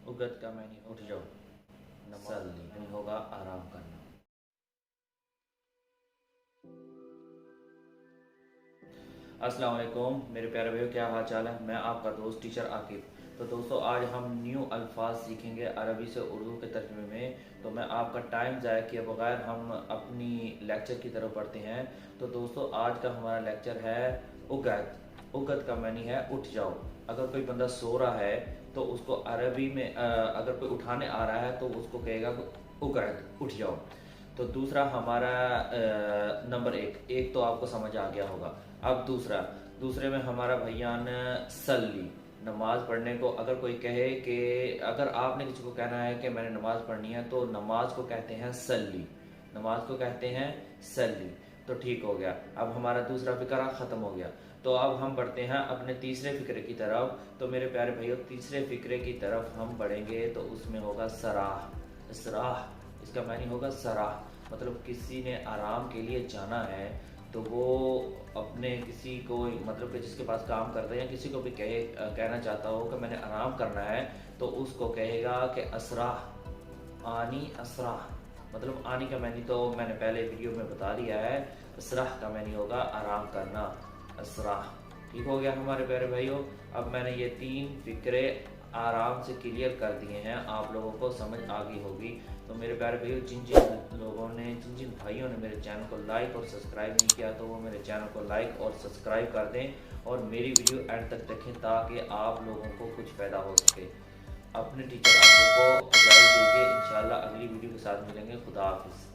उगत का मैंने उठ जाओ, नमाज नहीं होगा आराम करना। अस्सलाम वालेकुम मेरे प्यारे भाइयों, क्या हाल चाल है। मैं आपका दोस्त टीचर आकिब। तो दोस्तों आज हम न्यू अल्फाज सीखेंगे अरबी से उर्दू के तर्जुमे में। तो मैं आपका टाइम ज़ाया किए बगैर हम अपनी लेक्चर की तरफ बढ़ते हैं। तो दोस्तों आज का हमारा लेक्चर है उगत। उगत का मानी है उठ जाओ। अगर कोई बंदा सो रहा है तो उसको अरबी में अगर कोई उठाने आ रहा है तो उसको कहेगा उगत, उठ जाओ। तो दूसरा हमारा नंबर एक तो आपको समझ आ गया होगा। अब दूसरे में हमारा भैयान सल्ली, नमाज पढ़ने को अगर कोई कहे कि अगर आपने किसी को कहना है कि मैंने नमाज पढ़नी है तो नमाज को कहते हैं सल्ली, नमाज को कहते हैं सल्ली। तो ठीक हो गया, अब हमारा दूसरा फिक्रा ख़त्म हो गया। तो अब हम बढ़ते हैं अपने तीसरे फिक्रे की तरफ। तो मेरे प्यारे भाइयों तीसरे फिक्रे की तरफ हम बढ़ेंगे तो उसमें होगा सराह। सराह इसका मानी होगा सराह, मतलब किसी ने आराम के लिए जाना है तो वो अपने किसी को मतलब कि जिसके पास काम करते हैं किसी को भी कहना चाहता हो कि मैंने आराम करना है तो उसको कहेगा कि असराह, आनी असराह। मतलब आनी का मैनी तो मैंने पहले वीडियो में बता दिया है, असराह का मैनी होगा आराम करना, असराह। ठीक हो गया हमारे प्यारे भाइयों। अब मैंने ये 3 फिक्रे आराम से क्लियर कर दिए हैं, आप लोगों को समझ आ गई होगी। तो मेरे प्यारे भाइयों जिन जिन भाइयों ने मेरे चैनल को लाइक और सब्सक्राइब नहीं किया तो वो मेरे चैनल को लाइक और सब्सक्राइब कर दें और मेरी वीडियो एंड तक देखें ताकि आप लोगों को कुछ फ़ायदा हो सके। अपने टीचर आपको इजाज़त दीजिए, इंशाल्लाह अगली वीडियो के साथ मिलेंगे। खुदा हाफिज़।